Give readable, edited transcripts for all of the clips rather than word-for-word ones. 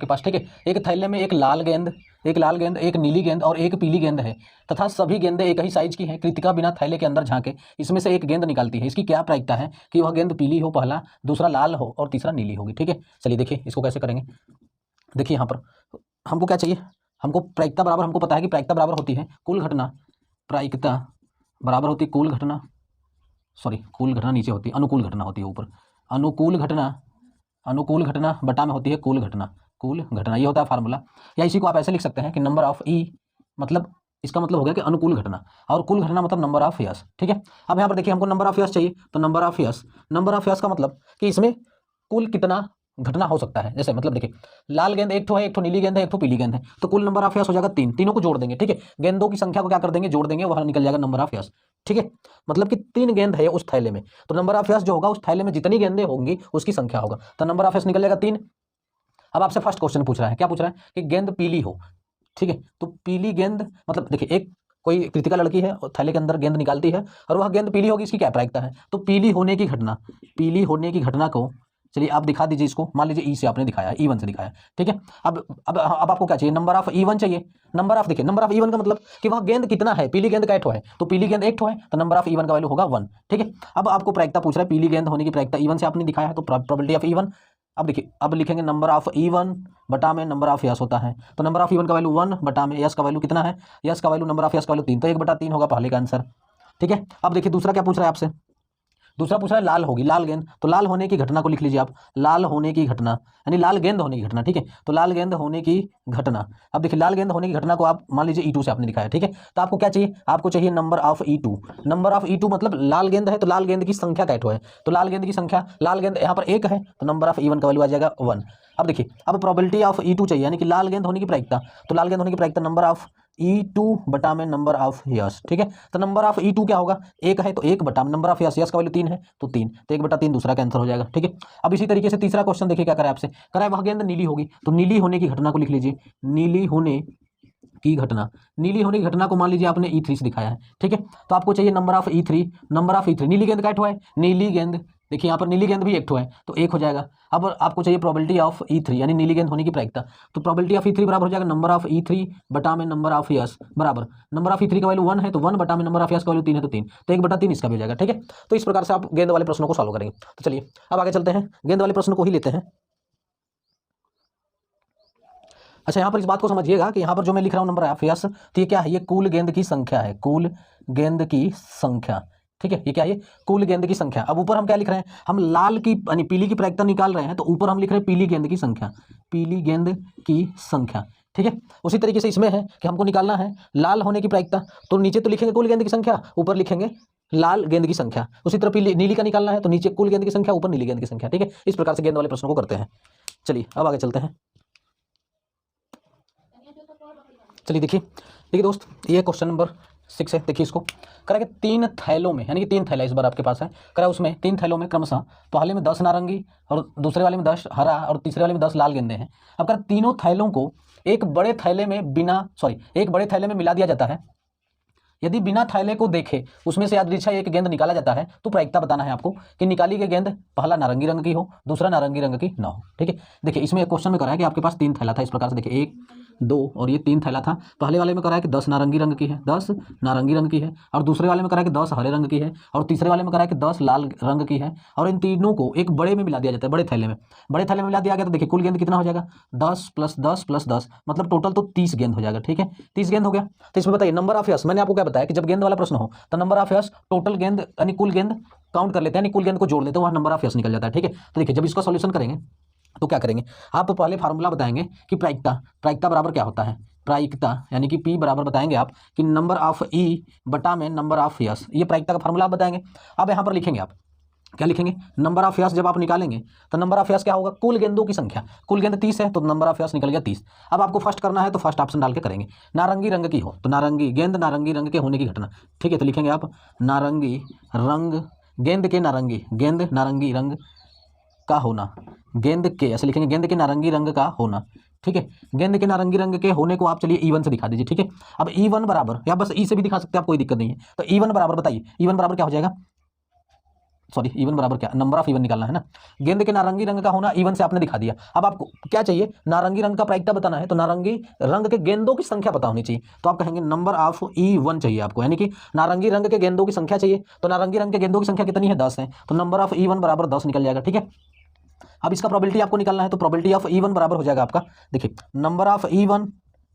आपके पास, ठीक है। एक थैले में एक लाल गेंद, एक नीली गेंद और एक पीली गेंद है तथा सभी गेंदें एक ही साइज की हैं। कृतिका बिना थैले के अंदर झांके इसमें से एक गेंद निकालती है। इसकी क्या प्रायिकता है कि वह गेंद पीली हो पहला, दूसरा लाल हो और तीसरा नीली होगी, ठीक है। चलिए देखिए इसको कैसे करेंगे। देखिए यहाँ पर हमको क्या चाहिए, हमको प्रायिकता बराबर, हमको पता है कि प्रायिकता बराबर होती है कुल घटना, प्रायिकता बराबर होती है कुल घटना, कुल घटना नीचे होती है, अनुकूल घटना होती है ऊपर, अनुकूल घटना बटा में होती है कुल घटना, ये होता है फार्मूला। या इसी को आप ऐसे लिख सकते हैं कि नंबर ऑफ ई, मतलब इसका मतलब हो गया कि अनुकूल घटना, और कुल घटना मतलब नंबर ऑफ यस, ठीक है। अब यहाँ पर देखिए हमको नंबर ऑफ यस चाहिए, तो नंबर ऑफ यस का मतलब कि इसमें कुल कितना घटना हो सकता है। जैसे मतलब देखिए लाल गेंद एक ठो है, एक ठो नीली गेंद है, एक ठो पीली गेंद है, तो कुल नंबर ऑफ यस हो जाएगा 3, तीनों को जोड़ देंगे, ठीक है। गेंदों की संख्या को क्या कर देंगे, जोड़ देंगे, वहां निकल जाएगा नंबर ऑफ यस, ठीक है। मतलब कि 3 गेंद है उस थैले में, तो नंबर ऑफ यस जो होगा उस थैले में जितनी गेंदें होंगी उसकी संख्या होगा, तो नंबर ऑफ यस निकल जाएगा 3। अब आपसे फर्स्ट क्वेश्चन पूछ रहा है, क्या पूछ रहा है कि गेंद पीली हो, ठीक है। तो पीली गेंद मतलब देखिए एक कोई कृतिका लड़की है और थैले के अंदर गेंद निकालती है और वह गेंद पीली होगी, इसकी क्या प्रायिकता है, तो पीली होने की घटना को, चलिए आप दिखा दीजिए इसको, मान लीजिए ई से आपने दिखाया, E1 से दिखाया, ठीक है। अब आपको क्या चाहिए, नंबर ऑफ E1 चाहिए। नंबर ऑफ देखिए, नंबर ऑफ E1 का मतलब कि वह गेंद कितना है, पीली गेंद का एक ठो है, तो पीली गेंद एक ठो है, तो नंबर ऑफ E1 का वैल्यू होगा 1, ठीक है। अब आपको प्रायिकता पूछ रहा है, पीली गेंद होने की प्रायिकता E1 से आपने दिखाया है, तो प्रोबेबिलिटी ऑफ E1। अब देखिए, अब लिखेंगे नंबर ऑफ E1 बटा में नंबर ऑफ यस होता है, तो नंबर ऑफ E1 का वैल्यू 1 बटा में यस का वैल्यू कितना है, यस का वैल्यू, नंबर ऑफ यस का वैल्यू 3, तो 1/3 होगा पहले का आंसर, ठीक है। अब देखिए दूसरा क्या पूछ रहा है आपसे, दूसरा पूछ रहा है लाल होगी, लाल गेंद, तो लाल होने की घटना को लिख लीजिए आप, लाल होने की घटना यानी लाल गेंद होने की घटना, ठीक है। तो लाल गेंद होने की घटना, अब देखिए लाल गेंद होने की घटना को आप मान लीजिए E2 से आपने दिखाया, ठीक है। तो आपको क्या चाहिए, आपको चाहिए number of E2। Number of E2 मतलब लाल गेंद है तो लाल गेंद की संख्या का है, तो लाल गेंद की संख्या, लाल गेंद यहाँ पर 1 है, तो नंबर ऑफ E1 का वैल्यू आ जाएगा 1। अब देखिए, अब प्रोबेबिलिटी ऑफ E2 चाहिए यानी कि लाल गेंद होने की प्रायिकता, तो लाल गेंद होने की प्रायिकता नंबर ऑफ E2 बटा में नंबर ऑफ यस, ठीक है। तो नंबर ऑफ E2 क्या होगा, 1 है तो 1 बटा नंबर ऑफ यस, यस का वैल्यू 3 है तो 3, तो 1/3 दूसरा का आंसर हो जाएगा, ठीक है। अब इसी तरीके से तीसरा क्वेश्चन देखिए क्या करा है आपसे, करा है वह गेंद नीली होगी, तो नीली होने की घटना को लिख लीजिए, नीली होने की घटना को मान लीजिए आपने E3 से दिखाया है, ठीक है। तो आपको चाहिए नंबर ऑफ E3, नीली गेंद का एक ठो है, नीली गेंद देखिए यहाँ पर नीली गेंद भी एक ठो है, तो 1 हो जाएगा। अब आपको चाहिए प्रोबेबिलिटी ऑफ E3 यानी नीली गेंद होने की प्रायिकता, तो प्रोबेबिलिटी ऑफ E3 बराबर हो जाएगा नंबर ऑफ E3 बटा में नंबर ऑफ यस बराबर, नंबर ऑफ E3 का वैल्यू 1 है तो 1 बटा में नंबर ऑफ यस का वैल्यू 3 है तो 3, तो 1/3 इसका भी हो जाएगा, ठीक है। तो इस प्रकार से आप गेंद वाले प्रश्नों को सॉल्व करेंगे। तो चलिए अब आगे चलते हैं, गेंद वाले प्रश्न को ही लेते हैं। अच्छा यहाँ पर इस बात को समझिएगा कि यहाँ पर जो मैं लिख रहा हूँ नंबर ऑफ यस, तो ये क्या है, ये कुल गेंद की संख्या है, कुल गेंद की संख्या, ठीक है। ये क्या है, कुल गेंद की संख्या। अब ऊपर हम क्या लिख रहे हैं, हम लाल की यानी पीली की प्रायिकता निकाल रहे हैं, तो ऊपर हम लिख रहे हैं पीली गेंद की संख्या, पीली गेंद की संख्या, ठीक है। उसी तरीके से इसमें है कि हमको निकालना है लाल होने की प्रायिकता, तो नीचे तो लिखेंगे कुल गेंद की संख्या, ऊपर लिखेंगे लाल गेंद की संख्या। उसी तरह पीली नीली का निकालना है, तो नीचे कुल गेंद की संख्या, ऊपर नीली गेंद की संख्या, ठीक है। इस प्रकार से गेंद वाले प्रश्नों को करते हैं। चलिए अब आगे चलते हैं। चलिए देखिए दोस्त, ये क्वेश्चन नंबर 6 है। देखिए इसको करा कि 3 थैलों में, यानी कि 3 थैला इस बार आपके पास है, करा उसमें 3 थैलों में क्रमशः पहले में 10 नारंगी और दूसरे वाले में 10 हरा और तीसरे वाले में 10 लाल गेंदे हैं। अब करा तीनों थैलों को एक बड़े थैले में मिला दिया जाता है। यदि बिना थैले को देखे उसमें से यादृच्छा एक गेंद निकाला जाता है, तो प्रायिकता बताना है आपको कि निकाली गई गेंद पहला नारंगी रंग की हो, दूसरा नारंगी रंग की ना हो, ठीक है। देखिए इसमें एक क्वेश्चन में करा है कि आपके पास 3 थैला था, इस प्रकार से देखिए 1 2 और ये 3 थैला था। पहले वाले में करा है कि 10 नारंगी रंग की है, 10 नारंगी रंग की है, और दूसरे वाले में करा है कि 10 हरे रंग की है, और तीसरे वाले में करा है कि 10 लाल रंग की है, और इन तीनों को एक बड़े में मिला दिया जाता है, बड़े थैले में मिला दिया गया, तो देखिए कुल गेंद कितना हो जाएगा, 10 + 10 + 10 मतलब टोटल तो 30 गेंद हो जाएगा, ठीक है। 30 गेंद हो गया। तो इसमें बताइए नंबर ऑफ यस, मैंने आपको क्या बताया कि जब गेंद वाला प्रश्न हो तो नंबर ऑफ यस टोटल गेंद यानी कुल गेंद काउंट कर लेते हैं, यानी कुल गेंद को जोड़ लेते हैं, वहाँ नंबर ऑफ यस निकल जाता है, ठीक है। तो देखिए जब इसका सॉल्यूशन करेंगे तो क्या करेंगे, आप पहले फार्मूला बताएंगे कि प्रायिकता बराबर क्या होता है, प्रायिकता यानी कि P बराबर बताएंगे आप कि नंबर ऑफ E बटा में नंबर ऑफ यस, ये प्रायिकता का फार्मूला आप बताएंगे। अब यहाँ पर लिखेंगे आप क्या लिखेंगे, नंबर ऑफ यस जब आप निकालेंगे तो नंबर ऑफ यस क्या होगा, कुल गेंदों की संख्या, कुल गेंद 30 है तो नंबर ऑफ यस निकल गया 30। अब आपको फर्स्ट करना है तो फर्स्ट ऑप्शन डाल के करेंगे, नारंगी रंग की हो तो नारंगी रंग के होने की घटना, ठीक है। तो लिखेंगे आप नारंगी रंग, गेंद नारंगी रंग का होना, गेंद के ऐसे लिखेंगे, गेंद के नारंगी रंग का होना, ठीक है। गेंद के नारंगी रंग के होने को आप चलिए E1 से दिखा दीजिए, ठीक है। अब E1 बराबर, या बस E से भी दिखा सकते हैं आप, कोई दिक्कत नहीं है। तो E1 बराबर बताइए, E1 बराबर क्या हो जाएगा, सॉरी इवन बराबर क्या, नंबर ऑफ इवन निकालना है ना। गेंद के नारंगी रंग का होना इवन से आपने दिखा दिया। अब आपको क्या चाहिए, नारंगी रंग का प्रायिकता बताना है, तो नारंगी रंग के गेंदों की संख्या पता होनी चाहिए। तो आप कहेंगे नंबर ऑफ E1 चाहिए आपको, यानी कि नारंगी रंग के गेंदों की संख्या चाहिए। तो नारंगी रंग के गेंदों की संख्या कितनी है, 10 है, तो नंबर ऑफ E1 बराबर 10 निकल जाएगा। ठीक है, अब इसका प्रोबेबिलिटी आपको निकालना है, तो प्रोबेबिलिटी ऑफ E1 बराबर हो जाएगा आपका, देखिए नंबर ऑफ E1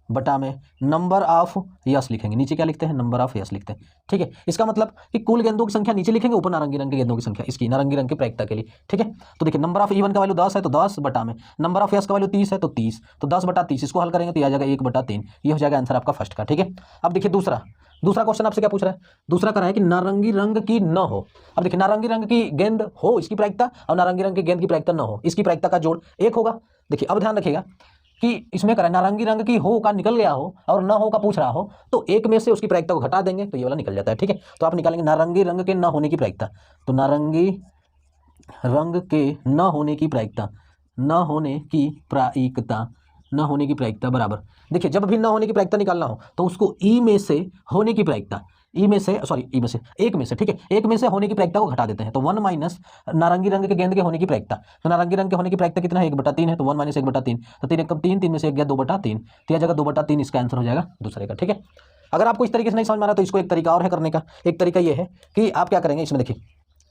बटा में नंबर ऑफ यस लिखेंगे, नीचे क्या लिखते हैं, नंबर ऑफ यस लिखते हैं। ठीक है, इसका मतलब कि कुल गेंदों की संख्या नीचे लिखेंगे, ऊपर नारंगी रंग के गेंदों की संख्या, इसकी नारंगी रंग की प्रायिकता के लिए। ठीक है, तो देखिए नंबर ऑफ E1 का वैल्यू 10 है, तो 10 बटा में नंबर ऑफ यस का वैल्यू 30 है, तो 30, तो 10 बटा 30, इसको हल करेंगे तो आ जाएगा 1/3। ये हो जाएगा आंसर आपका फर्स्ट का। ठीक है, अब देखिए दूसरा क्वेश्चन आपसे क्या पूछ रहा है, दूसरा कर रहा है कि नारंगी रंग की न हो। अब देखिए नारंगी रंग की गेंद हो इसकी प्रायिकता, और नारंगी रंग की गेंद की प्रायिकता न हो, इसकी प्रायिकता का जोड़ 1 होगा। देखिए अब ध्यान रखिएगा कि इसमें करें नारंगी रंग की हो का निकल गया हो और न हो का पूछ रहा हो, तो एक में से उसकी प्रायिकता को घटा देंगे तो ये वाला निकल जाता है। ठीक है, तो आप निकालेंगे नारंगी रंग के न होने की प्रायिकता, तो नारंगी रंग के न होने की प्रायिकता, न होने की प्रायिकता, न होने की प्रायिकता बराबर, देखिए जब भी न होने की प्रायिकता निकालना हो तो उसको ई में से होने की प्रायिकता, ई में से एक में से, ठीक है, एक में से होने की प्रायिकता को घटा देते हैं, तो 1 माइनस नारंगी रंग के गेंद के होने की प्रायिकता, तो नारंगी रंग के होने की प्रायिकता कितना है, 1/3 है, तो 1 माइनस 1/3, तो 3 एकम 3, 3 में से 1 गया 2/3, तो यह जगह 2/3 इसका आंसर हो जाएगा दूसरे का। ठीक है, अगर आपको इस तरीके से नहीं समझ में आ रहा तो इसको एक तरीका और है करने का। एक तरीका ये है कि आप क्या करेंगे, इसमें देखिए,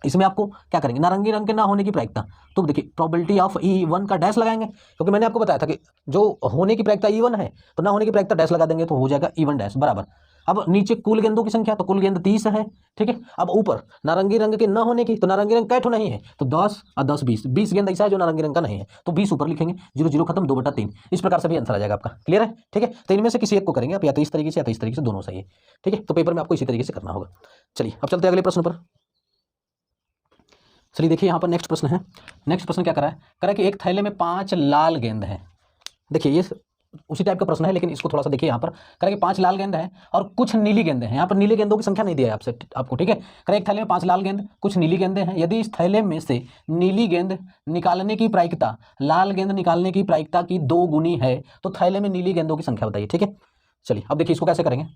इसमें आपको क्या करेंगे, नारंगी रंग के ना होने की प्रायिकता, तो देखिए प्रोबेबिलिटी ऑफ E1 का डैश लगाएंगे, क्योंकि मैंने आपको बताया था कि जो होने की प्रायिकता E1 है, तो ना होने की प्रायिकता डैश लगा देंगे तो हो जाएगा E1 डैश बराबर। अब नीचे कुल गेंदों की संख्या, तो कुल गेंद 30 है। ठीक है, अब ऊपर नारंगी रंग के न होने की, तो नारंगी रंग कैठो नहीं है, तो 10 और 10 20 गेंद ऐसा है जो नारंगी रंग का नहीं है, तो 20 ऊपर लिखेंगे, 0 0 खत्म, 2/3, इस प्रकार से भी आंसर आ जाएगा आपका। क्लियर है? ठीक है, तो इनमें से किसी एक को करेंगे आप, या तो इस तरीके से या तो इस तरीके से, दोनों सही है। ठीक है, तो पेपर में आपको इसी तरीके से करना होगा। चलिए अब चलते हैं अगले प्रश्न पर। चलिए देखिए यहाँ पर नेक्स्ट प्रश्न है। नेक्स्ट प्रश्न क्या करा है कि एक थैले में 5 लाल गेंद हैं। देखिए ये उसी टाइप का प्रश्न है, लेकिन इसको थोड़ा सा देखिए। यहाँ पर करा कि 5 लाल गेंद हैं और कुछ नीली गेंदें हैं। यहाँ पर नीली गेंदों की संख्या नहीं दिया है आपको। ठीक है, करा एक थैले में 5 लाल गेंद, कुछ नीली गेंदें हैं। यदि इस थैले में से नीली गेंद निकालने की प्रायिकता लाल गेंद निकालने की प्रायिकता की 2 गुनी है, तो थैले में नीली गेंदों की संख्या बताइए। ठीक है, चलिए अब देखिए इसको कैसे करेंगे।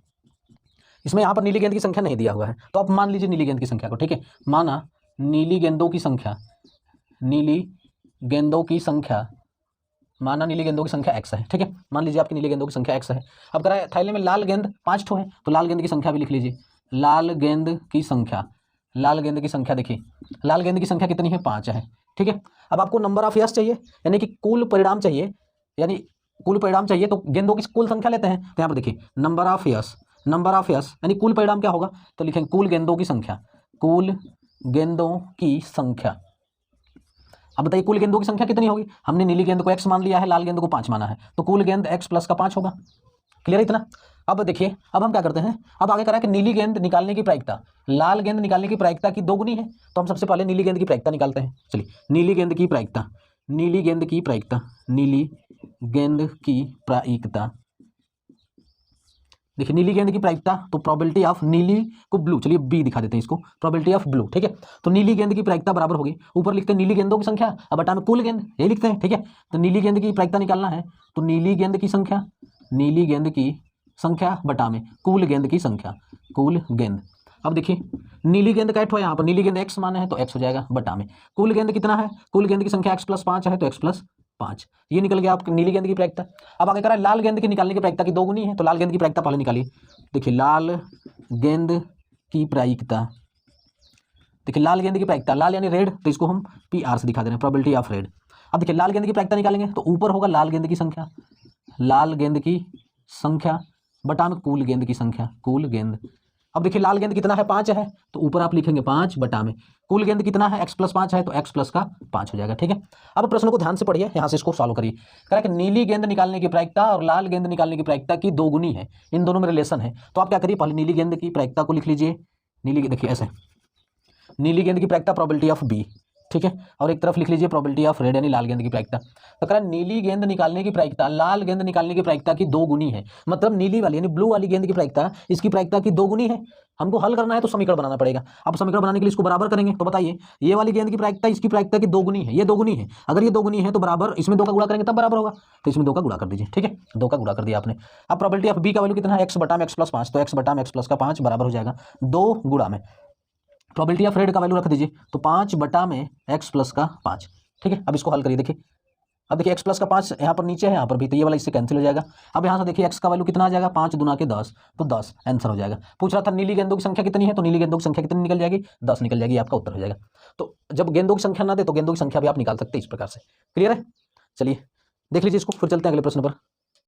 इसमें यहाँ पर नीली गेंद की संख्या नहीं दिया हुआ है, तो आप मान लीजिए नीली गेंद की संख्या को। ठीक है, माना नीली गेंदों की संख्या, नीली गेंदों की संख्या, माना नीली गेंदों की संख्या x है। ठीक है, मान लीजिए आपकी नीली गेंदों की संख्या x है। अब करा थैले में लाल गेंद 5 ठो है, तो लाल गेंद की संख्या भी लिख लीजिए। लाल गेंद की संख्या, लाल गेंद की संख्या देखिए, लाल गेंद की संख्या कितनी है, 5 है। ठीक है, अब आपको नंबर ऑफ यस चाहिए, यानी कि कुल परिणाम चाहिए, यानी कुल परिणाम चाहिए, तो गेंदों की कुल संख्या लेते हैं। तो यहाँ पर देखिए number of yes, number of yes यानी कुल परिणाम क्या होगा, तो लिखेंगे कुल गेंदों की संख्या, कुल गेंदों की संख्या। अब बताइए कुल गेंदों की संख्या कितनी होगी, हमने नीली गेंद को x मान लिया है, लाल गेंद को 5 माना है, तो कुल गेंद x प्लस का 5 होगा। क्लियर है इतना? अब देखिए, अब हम क्या करते हैं, अब आगे करा कि नीली गेंद निकालने की प्रायिकता लाल गेंद निकालने की प्रायिकता की 2 गुनी है, तो हम सबसे पहले नीली गेंद की प्रायिकता निकालते हैं। चलिए नीली गेंद की प्रायिकता, नीली गेंद की प्रायिकता, नीली गेंद की प्रायिकता, देखिए नीली गेंद की प्रायिकता, तो प्रोबेबिलिटी ऑफ नीली को ब्लू, चलिए बी दिखा देते हैं इसको, प्रोबेबिलिटी ऑफ ब्लू। ठीक है, तो नीली गेंद की प्रायिकता बराबर होगी, ऊपर लिखते हैं नीली गेंदों की संख्या, अब बटा में कुल गेंद, ये लिखते हैं। ठीक है, तो नीली गेंद की प्रायिकता निकालना है, तो नीली गेंद की संख्या, नीली गेंद की संख्या बटा में कुल गेंद की संख्या, कुल गेंद। अब देखिए नीली गेंद का है, यहाँ पर नीली गेंद x माना है, तो x हो जाएगा बटा में कुल गेंद कितना है, कुल गेंद की संख्या x प्लस 5 है, तो x प्लस 5, ये निकल गया आपकी नीली गेंद की प्रायिकता। अब आगे करा लाल गेंद की निकालने की प्रायिकता की 2 गुनी है, तो लाल गेंद की प्रायिकता पहले निकालिए। देखिए लाल गेंद की प्रायिकता, देखिए लाल गेंद की प्रायिकता, लाल यानी रेड, तो इसको हम PR से दिखा दे रहे हैं, प्रोबेबिलिटी ऑफ रेड। अब देखिए लाल गेंद की प्रायिकता निकालेंगे, तो ऊपर होगा लाल गेंद की संख्या, लाल गेंद की संख्या बटा में कुल गेंद की संख्या, कुल गेंद। अब देखिए लाल गेंद कितना है, 5 है, तो ऊपर आप लिखेंगे 5 बटा में कुल गेंद कितना है, x प्लस 5 है, तो x प्लस का 5 हो जाएगा। ठीक है, अब प्रश्न को ध्यान से पढ़िए, यहाँ से इसको सॉल्व करिए। कह कि नीली गेंद निकालने की प्रायिकता और लाल गेंद निकालने की प्रायिकता की 2 गुनी है, इन दोनों में रिलेशन है। तो आप क्या करिए, पहले नीली गेंद की प्रायिकता को लिख लीजिए। नीली, देखिए ऐसे नीली गेंद की प्रायिकता प्रोबेबिलिटी ऑफ B, ठीक है, और एक तरफ लिख लीजिए प्रोबेबिलिटी ऑफ रेड यानी लाल गेंद की प्रायिकता। तो कह नीली गेंद निकालने की प्रायिकता लाल गेंद निकालने की प्रायिकता की 2 गुनी है, मतलब नीली वाली यानी ब्लू वाली गेंद की प्रायिकता इसकी प्रायिकता की 2 गुनी है। हमको हल करना है तो समीकरण बनाना पड़ेगा। अब समीकरण बनाने के लिए इसको बराबर करेंगे, तो बताइए ये वाली गेंद की प्रायिकता इसकी प्रायिकता की 2 गुनी है, ये 2 गुनी है। अगर ये 2 गुनी है तो बराबर इसमें 2 का गुणा करेंगे तब बराबर होगा, तो इसमें 2 का गुणा कर दीजिए। ठीक है, 2 का गुणा कर दिया आपने। अब प्रोबेबिलिटी ऑफ B का वैल्यू कितना है, x बटा में x प्लस 5, तो x बटा में x प्लस का 5 बराबर हो जाएगा 2 गुणा में प्रोबेबिलिटी ऑफ रेड का वैल्यू रख दीजिए, तो 5/x+5, ठीक है। अब इसको हल करिए, देखिए अब देखिए x + 5 यहाँ पर नीचे है, यहाँ पर भी, तो ये वाला इससे कैंसिल हो जाएगा। अब यहाँ से देखिए x का वैल्यू कितना आ जाएगा, 5 दूना के 10, तो 10 आंसर हो जाएगा। पूछ रहा था नीली गेंदों की संख्या कितनी है, तो नीली गेंदों की संख्या कितनी निकल जाएगी, 10 निकल जाएगी, आपका उत्तर हो जाएगा। तो जब गेंदों की संख्या ना दे तो गेंदों की संख्या भी आप निकाल सकते हैं इस प्रकार से। क्लियर है? चलिए देख लीजिए इसको, फिर चलते हैं अगले प्रश्न पर।